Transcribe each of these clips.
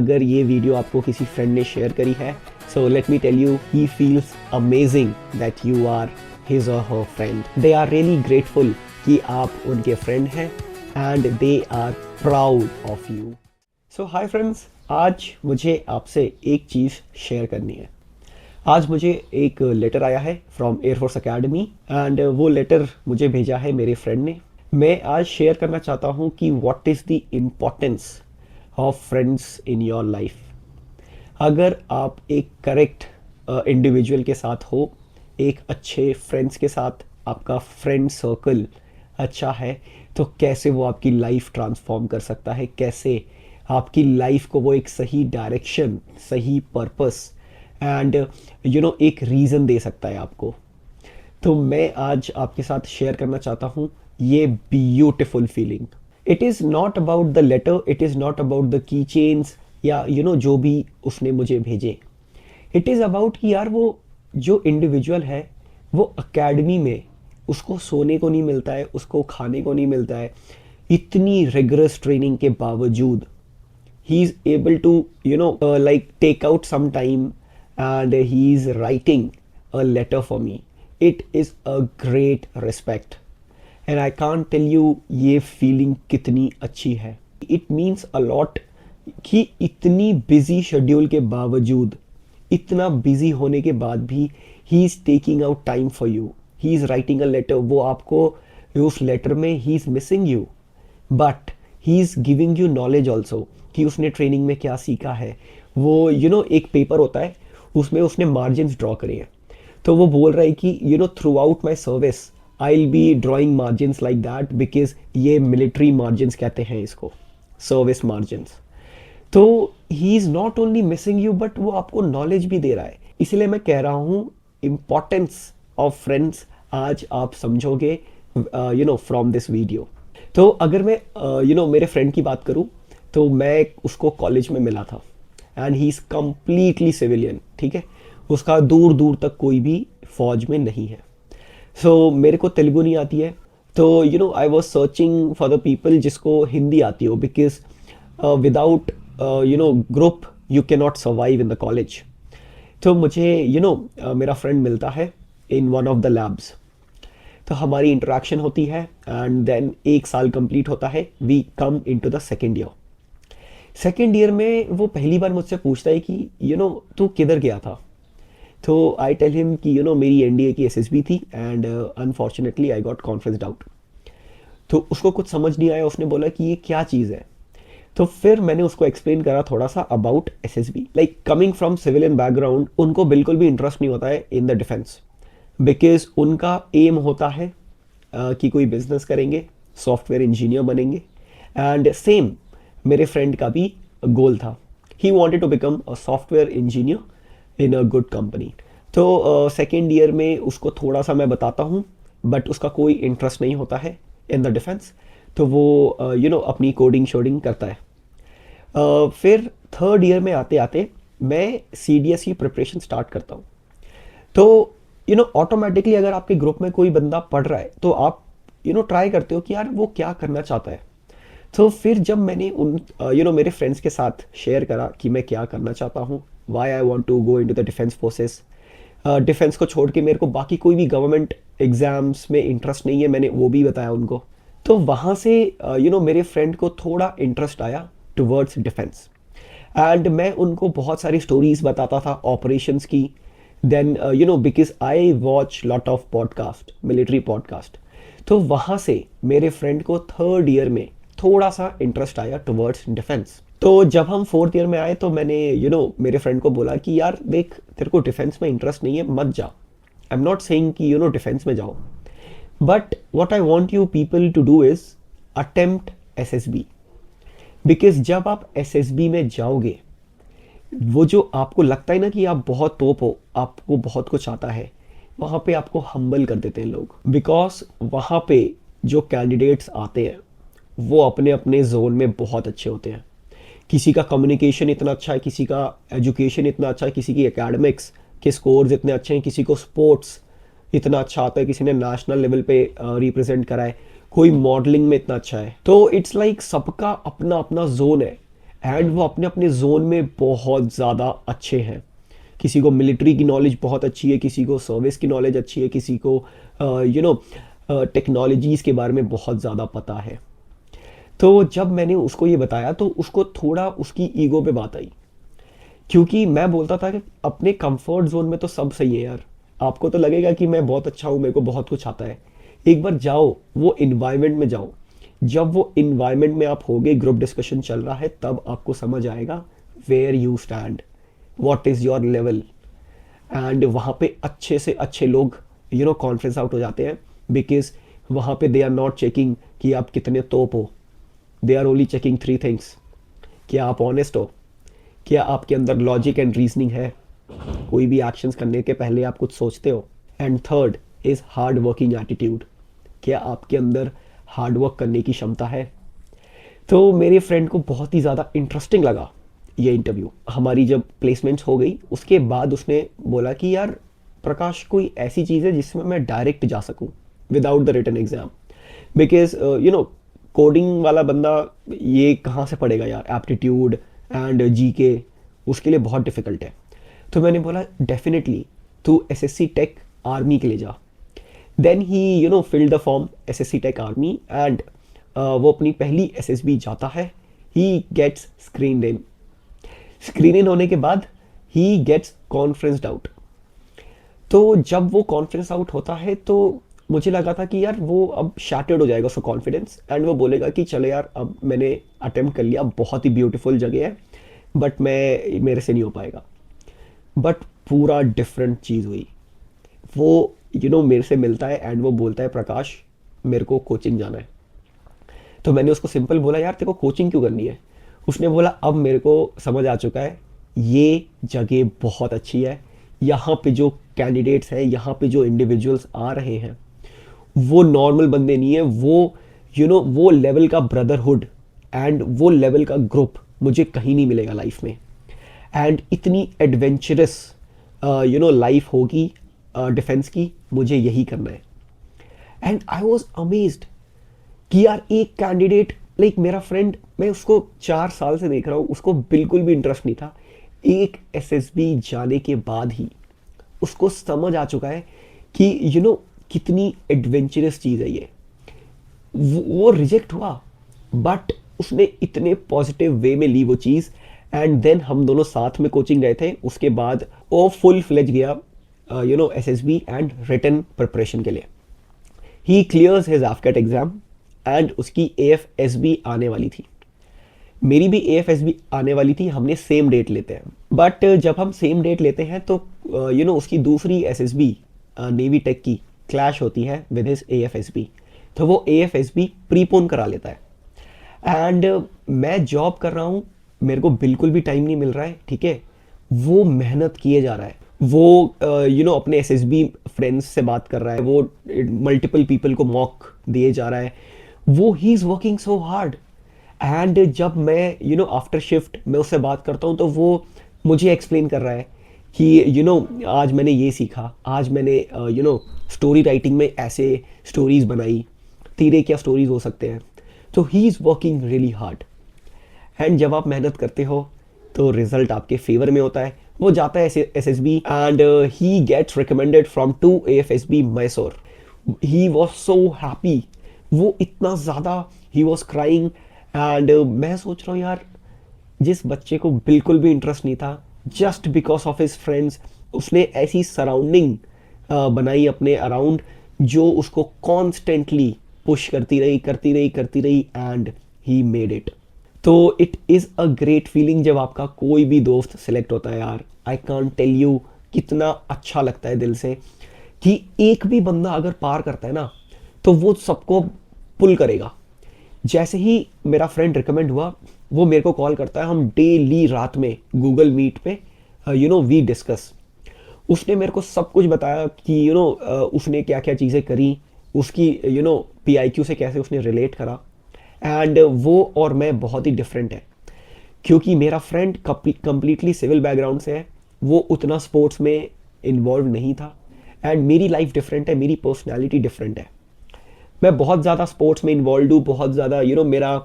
अगर ये वीडियो आपको किसी फ्रेंड ने शेयर करी है, so let me tell you, he feels amazing that you are his और her friend. They are really grateful कि आप उनके फ्रेंड हैं and they are proud of you. So hi friends, आज मुझे आपसे एक चीज़ शेयर करनी है। आज मुझे एक लेटर आया है फ्रॉम एयरफोर्स एकेडमी एंड वो लेटर मुझे भेजा है मेरे फ्रेंड ने। मैं आज शेयर करना चाहता हूँ कि what is the importance of friends in your life. अगर आप एक करेक्ट इंडिविजुअल के साथ हो, एक अच्छे फ्रेंड्स के साथ आपका फ्रेंड सर्कल अच्छा है, तो कैसे वो आपकी लाइफ ट्रांसफॉर्म कर सकता है, कैसे आपकी लाइफ को वो एक सही डायरेक्शन, सही पर्पस एंड एक रीज़न दे सकता है आपको। तो मैं आज आपके साथ शेयर करना चाहता हूँ ये beautiful feeling. It is not about the letter, it is not about the key chains या जो भी उसने मुझे भेजे। इट इज़ अबाउट कि यार वो जो इंडिविजुअल है वो एकेडमी में उसको सोने को नहीं मिलता है, उसको खाने को नहीं मिलता है। इतनी रिगरस ट्रेनिंग के बावजूद he is able to take out some time and he is writing a letter for me. It is a great respect and I can't tell you ये feeling कितनी अच्छी है। It means a lot कि इतनी busy schedule के बावजूद, इतना busy होने के बाद भी he is taking out time for you. He is writing a letter. वो आपको उस लेटर में he is missing you but he is giving you knowledge also कि उसने ट्रेनिंग में क्या सीखा है। वो एक पेपर होता है, उसमें उसने मार्जिन्स ड्रॉ करे हैं। तो वो बोल रहा है कि through out my service I will be drawing margins like that because ये मिलिट्री मार्जिन्स कहते हैं इसको, सर्विस मार्जिन्स। तो he is not only missing you but वो आपको नॉलेज भी दे रहा है। इसलिए मैं कह रहा हूँ इम्पॉर्टेंस ऑफ फ्रेंड्स आज आप समझोगे फ्रॉम दिस वीडियो। तो अगर मैं मेरे फ्रेंड की बात करूं तो मैं उसको कॉलेज में मिला था and he is completely civilian, ठीक है। उसका दूर दूर तक कोई भी फौज में नहीं है। सो मेरे को तेलुगु नहीं आती है, तो I was searching for the people जिसको हिंदी आती हो because without group you can not survive in the college. तो मुझे मेरा फ्रेंड मिलता है in one of the labs. तो हमारी इंटरेक्शन होती है एंड देन एक साल कंप्लीट होता है, we come into the second year. Second year में वो पहली बार मुझसे पूछता है कि तू किधर गया था। तो आई टेल हिम कि मेरी एनडीए की एसएसबी थी and unfortunately I got conferenced out. तो उसको कुछ समझ नहीं आया, उसने बोला कि ये क्या चीज़ है। तो फिर मैंने उसको एक्सप्लेन करा थोड़ा सा about SSB. Like coming from civilian background, उनको बिल्कुल भी इंटरेस्ट नहीं होता है इन द डिफेंस बिकॉज उनका एम होता है कि कोई बिजनेस करेंगे, सॉफ्टवेयर इंजीनियर बनेंगे। एंड सेम मेरे फ्रेंड का भी गोल था, he wanted to become a software engineer in a good company. तो सेकेंड ईयर में उसको थोड़ा सा मैं बताता हूँ बट उसका कोई इंटरेस्ट नहीं होता है इन द डिफेंस। तो वो अपनी कोडिंग शोडिंग करता है। फिर थर्ड ईयर में आते आते मैं CDS की प्रिपरेशन स्टार्ट करता हूँ। तो ऑटोमेटिकली अगर आपके ग्रुप में कोई बंदा पढ़ रहा है तो आप ट्राई करते हो कि यार वो क्या करना चाहता है। तो फिर जब मैंने उन मेरे फ्रेंड्स के साथ शेयर करा कि मैं क्या करना चाहता हूँ, why I want to go into the defence forces, defence को छोड़ के मेरे को बाकी कोई भी गवर्नमेंट एग्जाम्स में इंटरेस्ट नहीं है, मैंने वो भी बताया उनको। तो वहाँ से मेरे फ्रेंड को थोड़ा इंटरेस्ट आया टुवर्ड्स डिफेंस एंड मैं उनको बहुत सारी स्टोरीज बताता था ऑपरेशंस की। Then because I watch lot of podcast, military podcast. तो वहाँ से मेरे फ्रेंड को थर्ड ईयर में थोड़ा सा इंटरेस्ट आया टुवर्ड्स डिफेंस। तो जब हम फोर्थ ईयर में आए तो मैंने मेरे फ्रेंड को बोला कि यार देख, तेरे को डिफेंस में इंटरेस्ट नहीं है, मत जा। आई एम नॉट सेइंग कि डिफेंस में जाओ, but what I want you people to do is attempt SSB। Because जब आप SSB में जाओगे, वो जो आपको लगता है ना कि आप बहुत तोप हो, आपको बहुत कुछ आता है, वहाँ पे आपको हम्बल कर देते हैं लोग। बिकॉज वहाँ पे जो कैंडिडेट्स आते हैं वो अपने अपने जोन में बहुत अच्छे होते हैं। किसी का कम्युनिकेशन इतना अच्छा है, किसी का एजुकेशन इतना अच्छा है, किसी की एकेडमिक्स के स्कोर्स इतने अच्छे हैं, किसी को स्पोर्ट्स इतना अच्छा आता है, किसी ने नेशनल लेवल पे रिप्रेजेंट करा है, कोई मॉडलिंग में इतना अच्छा है। तो इट्स लाइक सबका अपना अपना जोन है एंड वो अपने अपने जोन में बहुत ज़्यादा अच्छे हैं। किसी को मिलिट्री की नॉलेज बहुत अच्छी है, किसी को सर्विस की नॉलेज अच्छी है, किसी को टेक्नोलॉजीज़ के बारे में बहुत ज़्यादा पता है। तो जब मैंने उसको ये बताया तो उसको थोड़ा उसकी ईगो पे बात आई, क्योंकि मैं बोलता था कि अपने कंफर्ट जोन में तो सब सही है यार, आपको तो लगेगा कि मैं बहुत अच्छा हूँ, मेरे को बहुत कुछ आता है। एक बार जाओ वो इन्वायरमेंट में जाओ, जब वो इन्वायरमेंट में आप होगे, ग्रुप डिस्कशन चल रहा है, तब आपको समझ आएगा where you stand, what is your level. And वहाँ पे अच्छे से अच्छे लोग कॉन्फ्रेंस आउट हो जाते हैं, बिकॉज वहाँ पे दे आर नॉट चेकिंग कि आप कितने तोप हो, they are only checking three things. क्या आप ऑनेस्ट हो, क्या आपके अंदर लॉजिक एंड रीजनिंग है, कोई भी एक्शंस करने के पहले आप कुछ सोचते हो, and third is hard working attitude, क्या आपके अंदर हार्ड वर्क करने की क्षमता है। तो मेरे फ्रेंड को बहुत ही ज़्यादा इंटरेस्टिंग लगा ये इंटरव्यू। हमारी जब प्लेसमेंट्स हो गई उसके बाद उसने बोला कि यार प्रकाश, कोई ऐसी चीज़ है जिसमें मैं डायरेक्ट जा सकूं without the written exam, because coding वाला बंदा ये कहाँ से पढ़ेगा यार, एप्टीट्यूड एंड जीके उसके लिए बहुत डिफिकल्ट है। तो मैंने बोला डेफिनेटली तू एसएससी टेक आर्मी के लिए जा। Then he filled the form SSC tech army, and वो अपनी पहली एसएसबी जाता है। He gets screen in, screen in होने के बाद ही गेट्स कॉन्फ्रेंस्ड आउट। तो जब वो कॉन्फ्रेंस आउट होता है तो मुझे लगा था कि यार वो अब शैटर्ड हो जाएगा उसका कॉन्फिडेंस, एंड वो बोलेगा कि चलो यार अब मैंने अटेम्प्ट कर लिया, बहुत ही ब्यूटीफुल जगह है, बट मेरे से नहीं हो पाएगा। बट पूरा डिफरेंट चीज़ हुई। वो मेरे से मिलता है एंड वो बोलता है प्रकाश मेरे को कोचिंग जाना है। तो मैंने उसको सिंपल बोला यार तेरे को कोचिंग क्यों करनी है। उसने बोला अब मेरे को समझ आ चुका है ये जगह बहुत अच्छी है, यहाँ पे जो कैंडिडेट्स हैं, यहाँ पे जो इंडिविजुअल्स आ रहे हैं वो नॉर्मल बंदे नहीं है, वो वो लेवल का ब्रदरहुड एंड वो लेवल का ग्रुप मुझे कहीं नहीं मिलेगा लाइफ में। एंड इतनी एडवेंचरस लाइफ होगी डिफेंस की, मुझे यही करना है। एंड आई वॉज अमेज्ड कि यार एक कैंडिडेट लाइक मेरा फ्रेंड, मैं उसको 4 साल से देख रहा हूँ, उसको बिल्कुल भी इंटरेस्ट नहीं था, एक एसएसबी जाने के बाद ही उसको समझ आ चुका है कि कितनी एडवेंचरस चीज़ है ये। वो रिजेक्ट हुआ बट उसने इतने पॉजिटिव वे में ली वो चीज़, एंड देन हम दोनों साथ में कोचिंग गए थे। उसके बाद वो फुल फ्लेज गया एसएसबी एंड रिटन प्रिपरेशन के लिए। ही क्लियर्स हिज एफकेट एग्जाम एंड उसकी एएफएसबी आने वाली थी, मेरी भी एएफएसबी आने वाली थी, हमने सेम डेट लेते हैं। बट जब हम सेम डेट लेते हैं तो उसकी दूसरी एसएसबी नेवी टेक की क्लैश होती है विद हिज एएफएसबी, तो वो एएफएसबी प्रीपोन करा लेता है। एंड मैं जॉब कर रहा हूँ, मेरे को बिल्कुल भी टाइम नहीं मिल रहा है, ठीक है। वो मेहनत किए जा रहा है, वो अपने एसएसबी फ्रेंड्स से बात कर रहा है, वो मल्टीपल पीपल को मॉक दिए जा रहा है, वो he is working so hard. And जब मैं आफ्टर शिफ्ट मैं उससे बात करता हूँ तो वो मुझे एक्सप्लेन कर रहा है कि आज मैंने ये सीखा, आज मैंने स्टोरी राइटिंग में ऐसे स्टोरीज बनाई, तेरे क्या स्टोरीज हो सकते हैं। तो he is working really hard, and जब आप मेहनत करते हो तो रिजल्ट आपके फेवर में होता है। वो जाता है SSB and he gets recommended from to AFSB Mysore. He was so happy, वो इतना ज़्यादा, ही वॉज क्राइंग। एंड मैं सोच रहा हूँ यार, जिस बच्चे को बिल्कुल भी इंटरेस्ट नहीं था, just because of his friends उसने ऐसी सराउंडिंग बनाई अपने अराउंड जो उसको कॉन्स्टेंटली पुश करती रही एंड ही मेड इट। तो it is a great feeling जब आपका कोई भी दोस्त सेलेक्ट होता है यार। आई कांट टेल यू कितना अच्छा लगता है दिल से कि एक भी बंदा अगर पार करता है ना तो वो सबको पुल करेगा। जैसे ही मेरा फ्रेंड रिकमेंड हुआ वो मेरे को कॉल करता है, हम डेली रात में गूगल मीट पे वी डिस्कस। उसने मेरे को सब कुछ बताया कि उसने क्या क्या चीज़ें करी, उसकी पीआईक्यू से कैसे उसने रिलेट करा। एंड वो और मैं बहुत ही डिफरेंट है, क्योंकि मेरा फ्रेंड कंप्लीटली सिविल बैकग्राउंड से है, वो उतना स्पोर्ट्स में इन्वॉल्व नहीं था। एंड मेरी लाइफ डिफरेंट है, मेरी पर्सनैलिटी डिफरेंट है। मैं बहुत ज़्यादा स्पोर्ट्स में इन्वॉल्व हूँ, बहुत ज़्यादा मेरा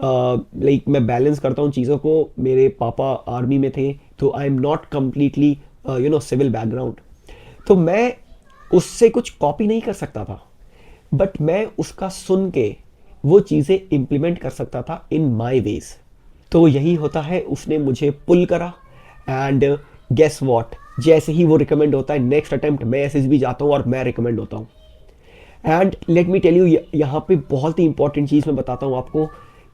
लाइक मैं बैलेंस करता हूँ चीज़ों को। मेरे पापा आर्मी में थे, तो I am not completely civil background, तो मैं उससे कुछ कॉपी नहीं कर सकता था, बट मैं उसका सुन के वो चीज़ें इम्प्लीमेंट कर सकता था इन माई वेज। तो यही होता है, उसने मुझे पुल करा एंड गेस वॉट, जैसे ही वो रिकमेंड होता है नेक्स्ट अटेम्प्ट मैं एस भी जाता हूँ और मैं रिकमेंड होता हूँ। And let me tell you, यहाँ पे बहुत ही इंपॉर्टेंट चीज़ मैं बताता हूँ आपको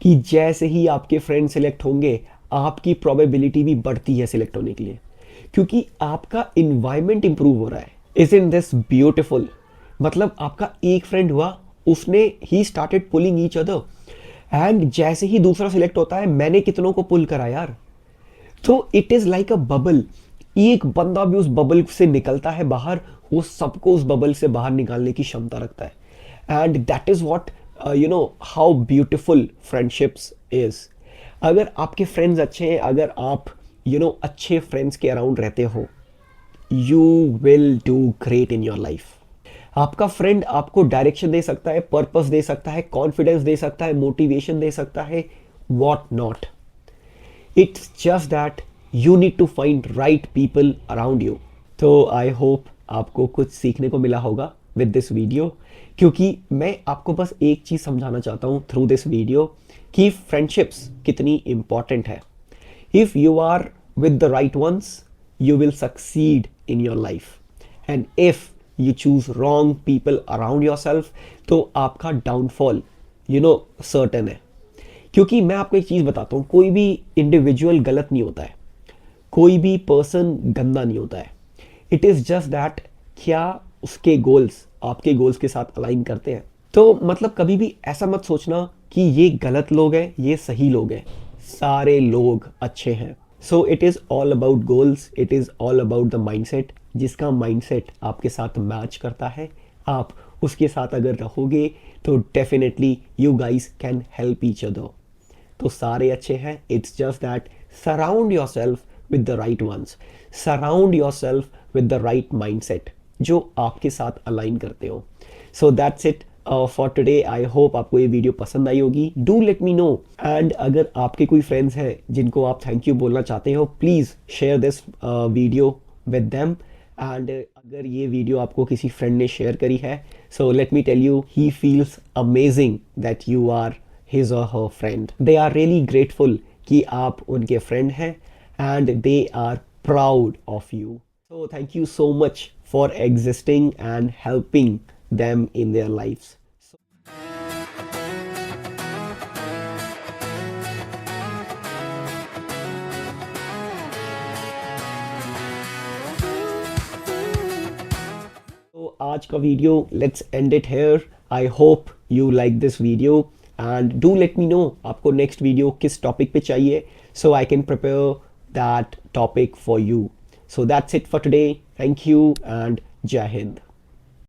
कि जैसे ही आपके फ्रेंड सेलेक्ट होंगे आपकी प्रोबेबिलिटी भी बढ़ती है सिलेक्ट होने के लिए, क्योंकि आपका इन्वायरमेंट इंप्रूव हो रहा है। Is in this beautiful? मतलब आपका एक फ्रेंड हुआ, उसने he started pulling each other, and जैसे ही दूसरा सिलेक्ट होता है मैंने कितनों को पुल करा यार। तो it is like a bubble, एक बंदा भी उस बबल से निकलता है बाहर, वो सबको उस बबल से बाहर निकालने की क्षमता रखता है। And that is what how beautiful friendships is. अगर आपके फ्रेंड्स अच्छे हैं, अगर आप अच्छे फ्रेंड्स के अराउंड रहते हो, you will do great in your life. आपका फ्रेंड आपको डायरेक्शन दे सकता है, पर्पस दे सकता है, कॉन्फिडेंस दे सकता है, मोटिवेशन दे सकता है, what not. It's just that you need to find right people around you. तो आई होप आपको कुछ सीखने को मिला होगा विद दिस वीडियो, क्योंकि मैं आपको बस एक चीज़ समझाना चाहता हूँ थ्रू दिस वीडियो कि फ्रेंडशिप्स कितनी इंपॉर्टेंट है। If you are with the right ones, you will succeed in your life, and if you choose wrong people around yourself, तो आपका डाउनफॉल सर्टेन है। क्योंकि मैं आपको एक चीज़ बताता हूँ, कोई भी इंडिविजुअल गलत नहीं होता है, कोई भी पर्सन गंदा नहीं होता है। इट इज़ जस्ट दैट क्या उसके गोल्स आपके गोल्स के साथ अलाइन करते हैं। तो मतलब कभी भी ऐसा मत सोचना कि ये गलत लोग हैं, ये सही लोग हैं, सारे लोग अच्छे हैं। So it is all about goals, it is all about the mindset. जिसका माइंडसेट आपके साथ मैच करता है, आप उसके साथ अगर रहोगे तो definitely you guys can help each other. तो सारे अच्छे हैं, it's just that surround yourself with the right ones, surround yourself with the right mindset जो आपके साथ अलाइन करते हो। So that's it for today. I hope आपको ये वीडियो पसंद आई होगी। Do let me know, and अगर आपके कोई फ्रेंड्स हैं जिनको आप थैंक यू बोलना चाहते हो, please share this video with them. And अगर ये वीडियो आपको किसी फ्रेंड ने शेयर करी है, so let me tell you, he feels amazing that you are his or her friend. They are really grateful कि आप उनके friend हैं, and they are proud of you. So thank you so much for existing and helping them in their lives. तो आज का video let's end it here. I hope you like this video, and do let me know आपको next video किस topic पे चाहिए, so I can prepare that topic for you. So that's it for today. Thank you and जय हिंद।